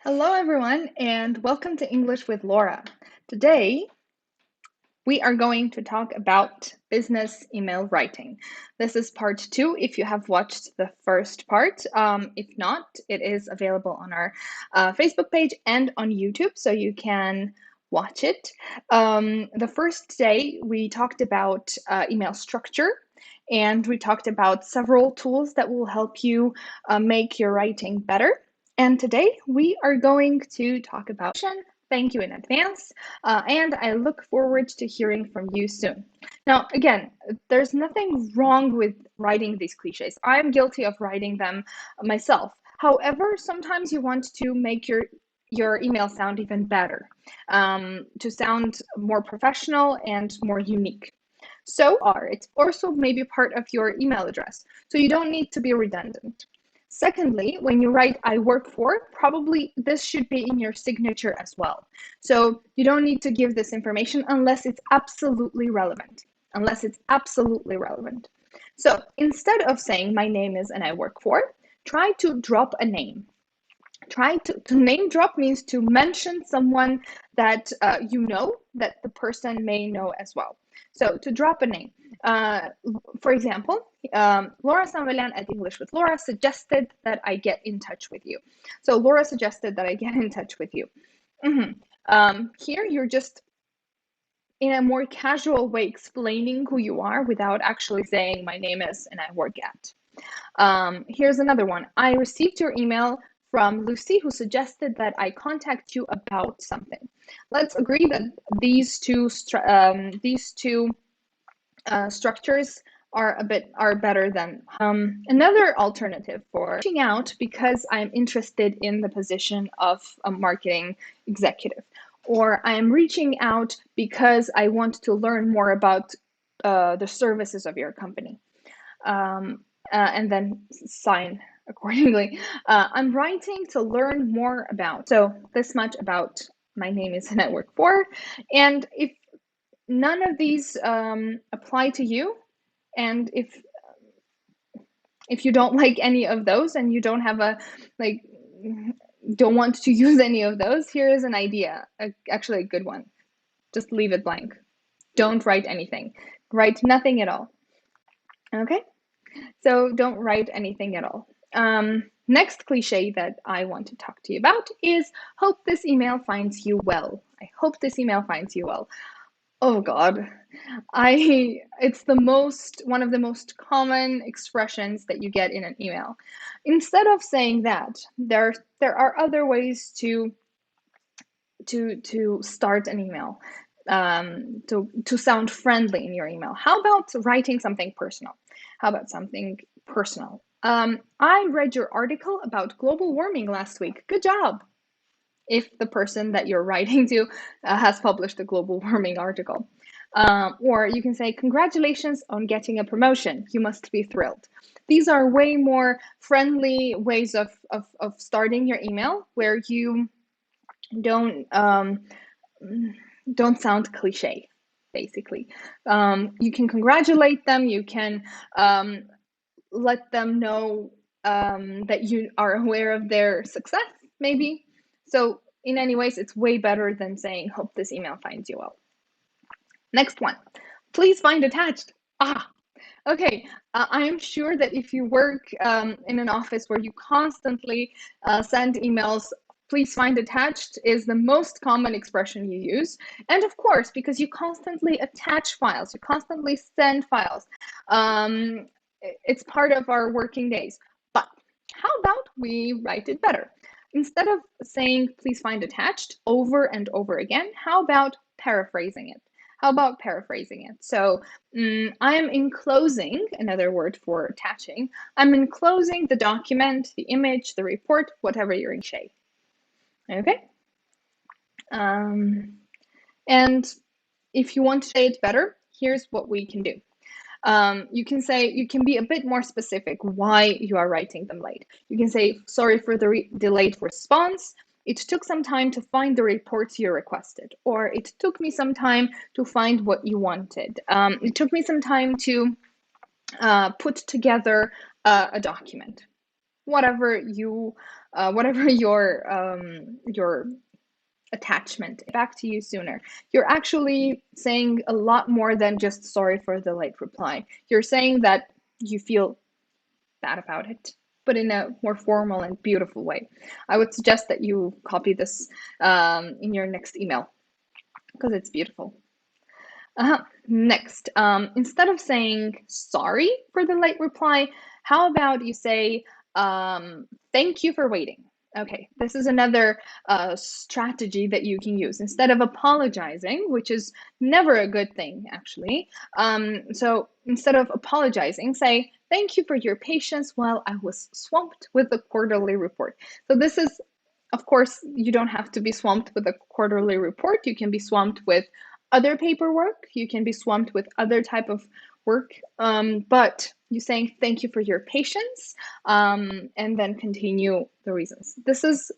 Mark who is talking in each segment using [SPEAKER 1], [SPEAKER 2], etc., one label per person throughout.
[SPEAKER 1] Hello, everyone, and welcome to English with Laura. Today, we are going to talk about business email writing. This is part two if you have watched the first part. If not, it is available on our Facebook page and on YouTube, so you can watch it. The first day, we talked about email structure. And we talked about several tools that will help you make your writing better. And today we are going to talk about. Thank you in advance, and I look forward to hearing from you soon. Now, again, there's nothing wrong with writing these cliches. I'm guilty of writing them myself. However, sometimes you want to make your email sound even better, to sound more professional and more unique. So it's also maybe part of your email address. So you don't need to be redundant. Secondly, when you write I work for, probably this should be in your signature as well. So you don't need to give this information unless it's absolutely relevant. So instead of saying my name is and I work for, try to drop a name. To name drop means to mention someone that you know that the person may know as well. So to drop a name, for example, Laura 𝗱𝘃𝘃 at English with Laura suggested that I get in touch with you. So Laura suggested that I get in touch with you. Here you're just in a more casual way explaining who you are without actually saying my name is and I work at. Here's another one. I received your email from Lucy, who suggested that I contact you about something. Let's agree that these two structures are better than another alternative for reaching out because I'm interested in the position of a marketing executive, or I am reaching out because I want to learn more about the services of your company, and then sign accordingly. I'm writing to learn more about. So this much about my name is and I work for. And if none of these apply to you, and if you don't like any of those and you don't have don't want to use any of those, here is an idea, actually a good one. Just leave it blank. Don't write anything. Write nothing at all. Okay? So don't write anything at all. Next cliche that I want to talk to you about is hope this email finds you well. I hope this email finds you well. Oh God, it's one of the most common expressions that you get in an email. Instead of saying that, there are other ways to start an email, to sound friendly in your email. How about writing something personal? I read your article about global warming last week. Good job. If the person that you're writing to has published a global warming article. Or you can say, congratulations on getting a promotion. You must be thrilled. These are way more friendly ways of starting your email where you don't sound cliche, basically. You can congratulate them. You can let them know that you are aware of their success, maybe. So in any ways, it's way better than saying, hope this email finds you well. Next one, please find attached. Okay. I am sure that if you work in an office where you constantly send emails, please find attached is the most common expression you use. And of course, because you constantly attach files, you constantly send files, it's part of our working days. But how about we write it better? Instead of saying, please find attached over and over again, how about paraphrasing it? So I am enclosing, another word for attaching, I'm enclosing the document, the image, the report, whatever you're in shape. Okay? And if you want to say it better, here's what we can do. You can be a bit more specific why you are writing them late. You can say, sorry for the delayed response. It took some time to find the reports you requested, or it took me some time to find what you wanted. It took me some time to put together a document. whatever your attachment, back to you sooner. You're actually saying a lot more than just sorry for the late reply. You're saying that you feel bad about it, but in a more formal and beautiful way. I would suggest that you copy this in your next email because it's beautiful. Next, instead of saying sorry for the late reply, how about you say, thank you for waiting? Okay, this is another strategy that you can use. Instead of apologizing, which is never a good thing, actually. So instead of apologizing, say, thank you for your patience while I was swamped with the quarterly report. So this is, of course, you don't have to be swamped with a quarterly report. You can be swamped with other paperwork. You can be swamped with other type of work. But you're saying thank you for your patience, and then continue the reasons. This is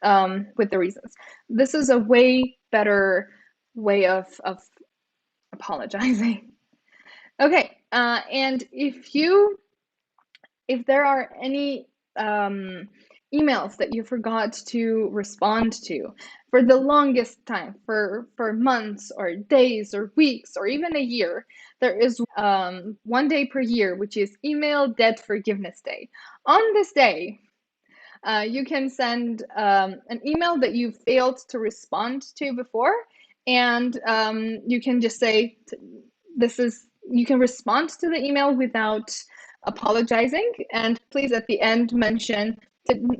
[SPEAKER 1] with the reasons. This is a way better way of apologizing. Okay, and if there are any emails that you forgot to respond to for the longest time, for months or days or weeks or even a year, there is one day per year, which is Email Debt Forgiveness Day. On this day, you can send an email that you failed to respond to before, and you can just say, you can respond to the email without apologizing, and please at the end mention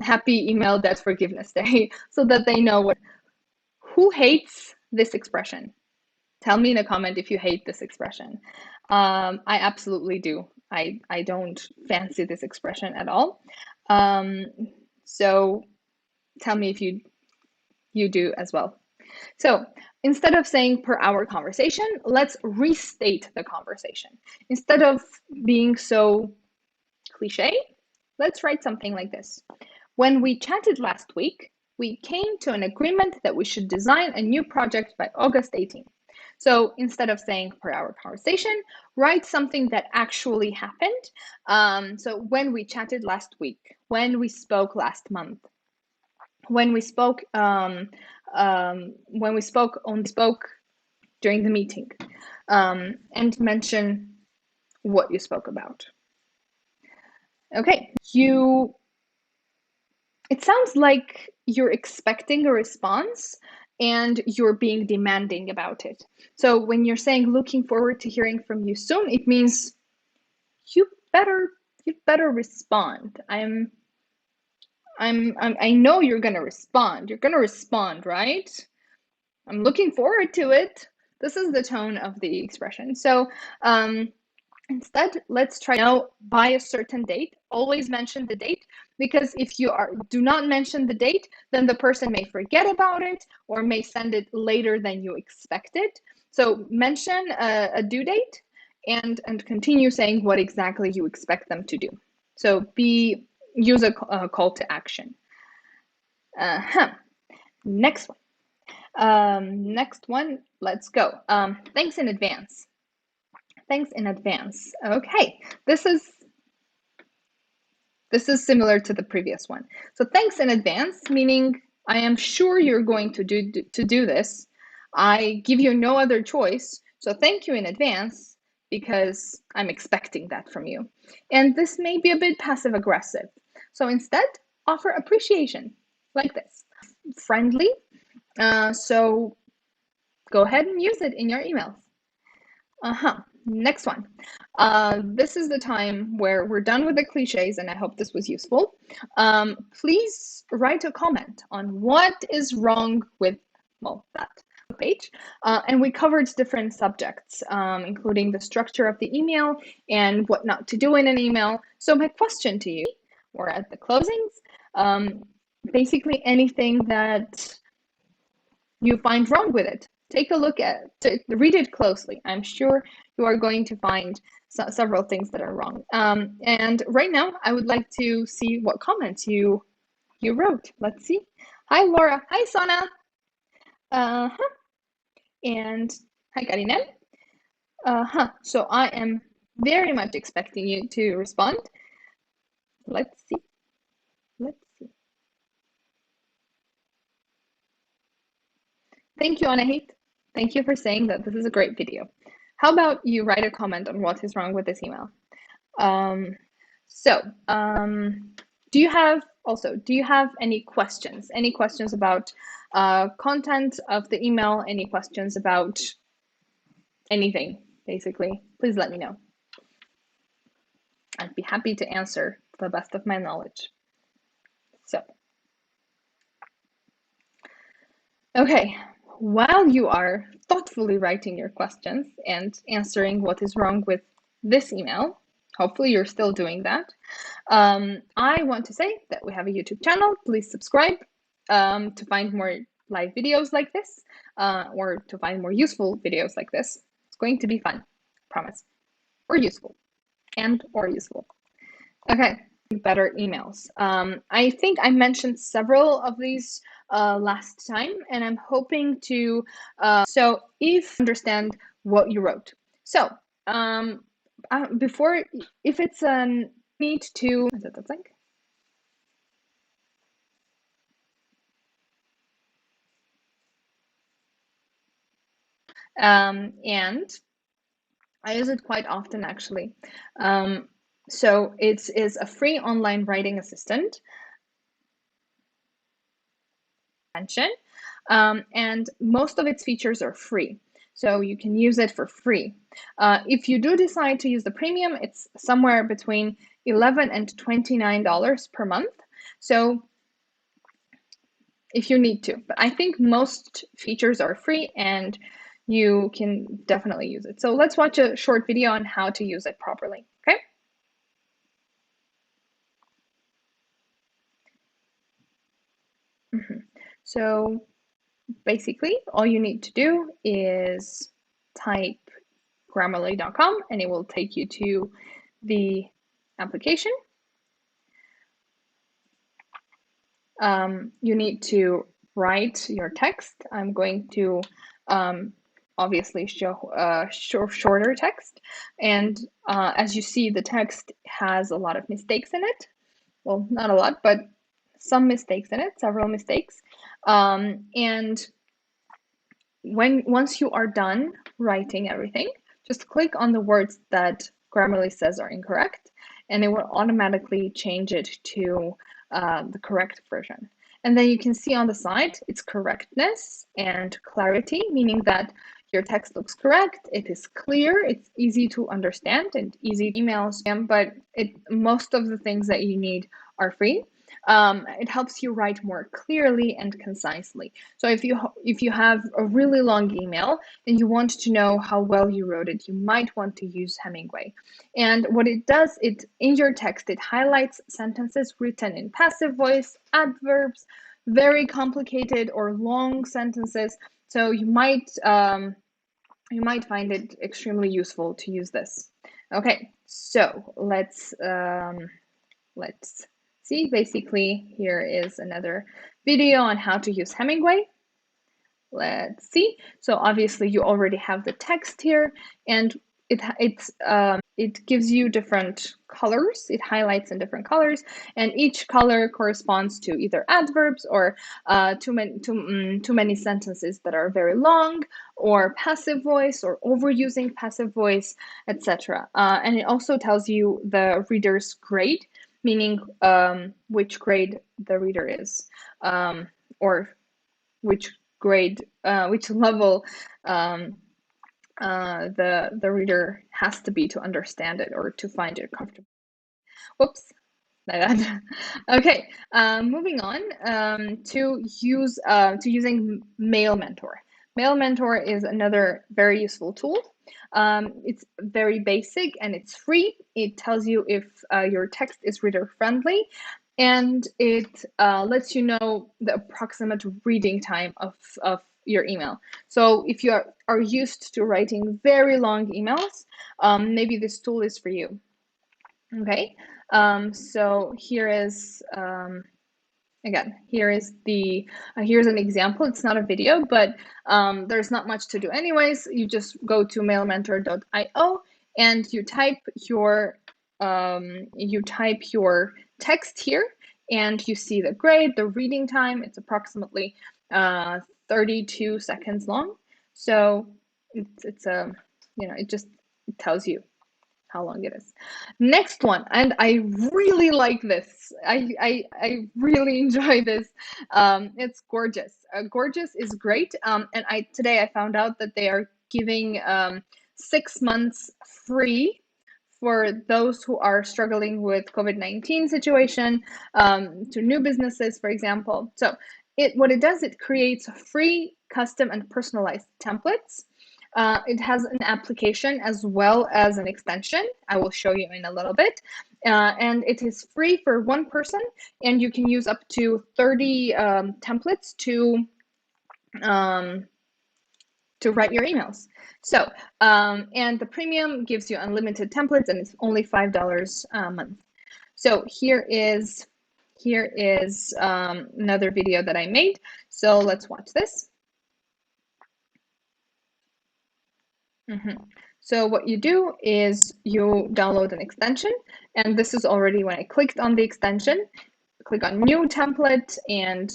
[SPEAKER 1] Happy Email Debt Forgiveness Day so that they know who hates this expression. Tell me in a comment if you hate this expression. I absolutely do. I don't fancy this expression at all. So tell me if you do as well. So instead of saying per hour conversation, let's restate the conversation. Instead of being so cliche, let's write something like this. When we chatted last week, we came to an agreement that we should design a new project by August 18th. So instead of saying per hour conversation, write something that actually happened. So when we chatted last week, when we spoke last month, when we spoke during the meeting, and mention what you spoke about. Okay, it sounds like you're expecting a response and you're being demanding about it. So when you're saying looking forward to hearing from you soon, it means you better respond. I know you're gonna respond. You're gonna respond, right? I'm looking forward to it. This is the tone of the expression. So instead, let's try now by a certain date. Always mention the date, because if you do not mention the date, then the person may forget about it or may send it later than you expected. So mention a due date and continue saying what exactly you expect them to do. So use a call to action. Next one, let's go. Thanks in advance. Thanks in advance. Okay, this is similar to the previous one. So thanks in advance, meaning I am sure you're going to do this. I give you no other choice. So thank you in advance because I'm expecting that from you. And this may be a bit passive aggressive. So instead, offer appreciation like this. Friendly. So go ahead and use it in your emails. Next one. This is the time where we're done with the cliches, and I hope this was useful. Please write a comment on what is wrong with, that page. And we covered different subjects, including the structure of the email and what not to do in an email. So my question to you, or at the closings, basically anything that you find wrong with it. Take a look at it, read it closely. I'm sure you are going to find several things that are wrong. And right now, I would like to see what comments you wrote. Let's see. Hi, Laura. Hi, Sana. And hi, Karina. So I am very much expecting you to respond. Let's see. Thank you, Anahit. Thank you for saying that this is a great video. How about you write a comment on what is wrong with this email? Um, do you have any questions? Any questions about content of the email? Any questions about anything, basically? Please let me know. I'd be happy to answer to the best of my knowledge. So, okay, while you are thoughtfully writing your questions and answering what is wrong with this email, hopefully you're still doing that. I want to say that we have a YouTube channel. Please subscribe to find more live videos like this, or to find more useful videos like this. It's going to be fun, promise. Or useful, or useful. Okay, better emails. I think I mentioned several of these last time, and I'm hoping to, so if you understand what you wrote. So before, if it's need to, is it the link? And I use it quite often, actually. So it is a free online writing assistant. And most of its features are free. So you can use it for free. If you do decide to use the premium, it's somewhere between $11 and $29 per month. So if you need to, but I think most features are free and you can definitely use it. So let's watch a short video on how to use it properly, okay? So basically, all you need to do is type Grammarly.com and it will take you to the application. You need to write your text. I'm going to obviously show shorter text. And as you see, the text has a lot of mistakes in it. Well, not a lot, but some mistakes in it, several mistakes. And once you are done writing everything, just click on the words that Grammarly says are incorrect, and it will automatically change it to the correct version. And then you can see on the side its correctness and clarity, meaning that your text looks correct, it is clear, it's easy to understand and easy to email, but most of the things that you need are free. It helps you write more clearly and concisely. So if you have a really long email and you want to know how well you wrote it, you might want to use Hemingway. And what it does, in your text, it highlights sentences written in passive voice, adverbs, very complicated or long sentences. So you might find it extremely useful to use this. Okay, so let's see. Basically, here is another video on how to use Hemingway. Let's see. So obviously you already have the text here, and it gives you different colors. It highlights in different colors, and each color corresponds to either adverbs or too many sentences that are very long, or passive voice, or overusing passive voice, etc. And it also tells you the reader's grade, meaning which grade the reader is, or which level the reader has to be to understand it or to find it comfortable. Whoops, my bad. Okay, moving on to using MaleMentor. MaleMentor is another very useful tool. It's very basic and it's free. It tells you if your text is reader friendly, and it lets you know the approximate reading time of your email. So if you are used to writing very long emails, maybe this tool is for you. Okay, so here is again, here's an example. It's not a video, but there's not much to do anyways. You just go to malementor.io and you type your text here, and you see the grade, the reading time. It's approximately 32 seconds long. So it's a, it just tells you how long it is. Next one, and I really like this. I really enjoy this. It's Gorgeous. Gorgeous is great. And today I found out that they are giving 6 months free for those who are struggling with COVID-19 situation, to new businesses, for example. So what it does, it creates free, custom, and personalized templates. It has an application as well as an extension. I will show you in a little bit. And it is free for one person, and you can use up to 30 templates to write your emails. So, and the premium gives you unlimited templates, and it's only $5 a month. So here is another video that I made. So let's watch this. So what you do is you download an extension, and this is already when I clicked on the extension. Click on New Template, and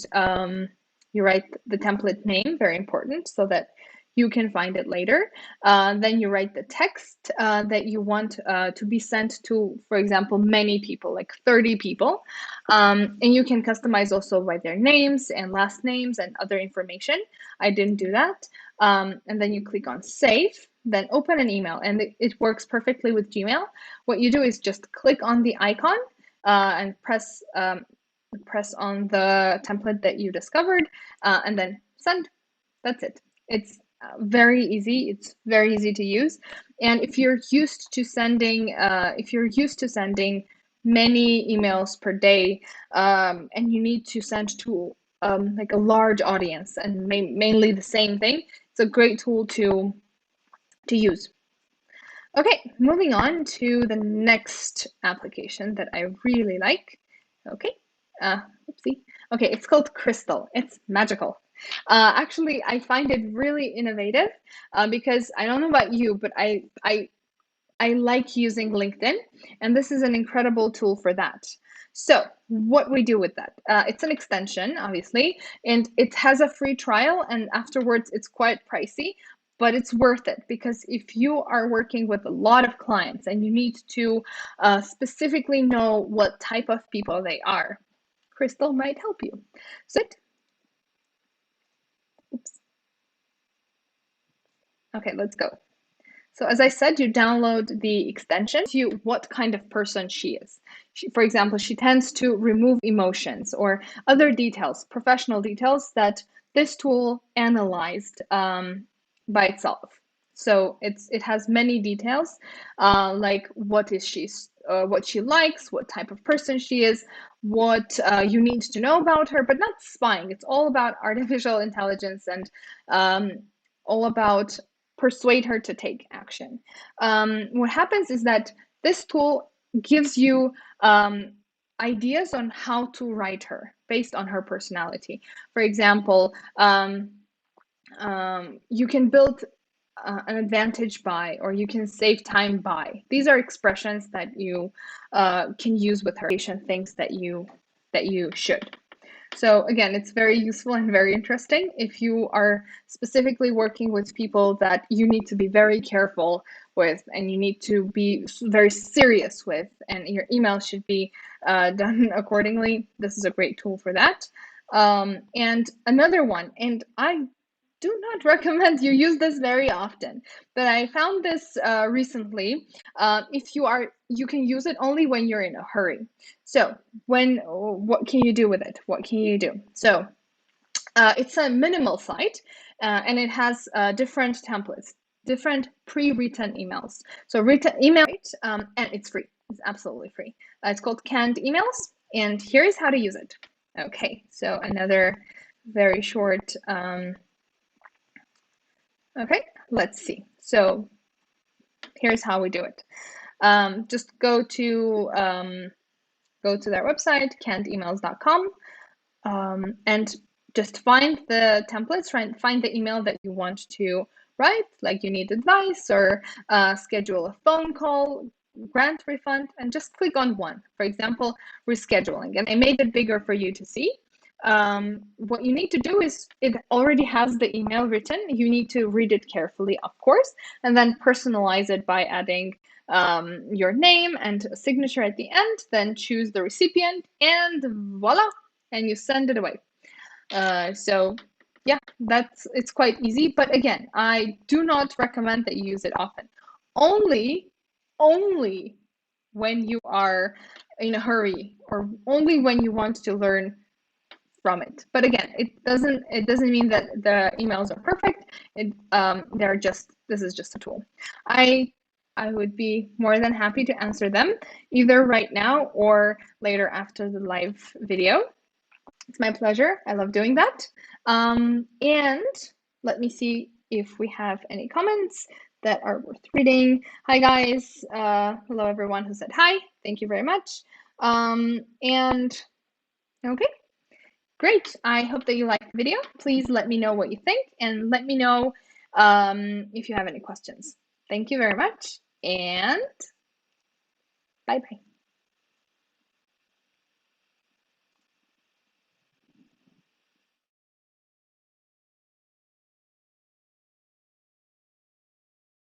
[SPEAKER 1] you write the template name, very important, so that you can find it later. Then you write the text that you want to be sent to, for example, many people, like 30 people. And you can customize also by their names and last names and other information. I didn't do that. And then you click on Save, then open an email, and it works perfectly with Gmail. What you do is just click on the icon and press on the template that you discovered, and then send. That's it. It's very easy. It's very easy to use. And if you're used to sending, many emails per day, and you need to send to like a large audience and mainly the same thing, it's a great tool to use. Okay, moving on to the next application that I really like. Okay, oopsie. Okay, it's called Crystal. It's magical. Actually, I find it really innovative because I don't know about you, but I like using LinkedIn, and this is an incredible tool for that. So what we do with that, it's an extension, obviously, and it has a free trial, and afterwards it's quite pricey, but it's worth it because if you are working with a lot of clients and you need to specifically know what type of people they are, Crystal might help you. So, oops. Okay, let's go. So as I said, you download the extension to what kind of person she is. For example, she tends to remove emotions or other details, professional details that this tool analyzed by itself. So it has many details, like what she likes, what type of person she is, what you need to know about her, but not spying. It's all about artificial intelligence and all about persuade her to take action. What happens is that this tool gives you ideas on how to write her based on her personality. For example, you can build an advantage by, or you can save time by. These are expressions that you can use with her, things that you should. So again, it's very useful and very interesting if you are specifically working with people that you need to be very careful with and you need to be very serious with, and your email should be done accordingly. This is a great tool for that. And another one, and I do not recommend you use this very often, but I found this recently. You can use it only when you're in a hurry. So what can you do with it? What can you do? So it's a minimal site, and it has different templates, different pre-written emails. So written email, and it's free. It's absolutely free. It's called Canned Emails, and here's how to use it. Okay, so another very short. Okay, let's see. So here's how we do it. Just go to their website, cannedemails.com, and just find the templates, find the email that you want to write, like you need advice or schedule a phone call, grant refund, and just click on one. For example, rescheduling, and I made it bigger for you to see. what you need to do is, it already has the email written. You need to read it carefully, of course, and then personalize it by adding your name and a signature at the end. Then choose the recipient, and voila, and you send it away. So yeah, it's quite easy. But again, I do not recommend that you use it often. Only when you are in a hurry, or only when you want to learn from it. But again, it doesn't mean that the emails are perfect. This is just a tool. I would be more than happy to answer them either right now or later after the live video. It's my pleasure. I love doing that. And let me see if we have any comments that are worth reading. Hi guys. Hello everyone who said hi. Thank you very much. And okay. Great. I hope that you liked the video. Please let me know what you think, and let me know if you have any questions. Thank you very much, and bye-bye.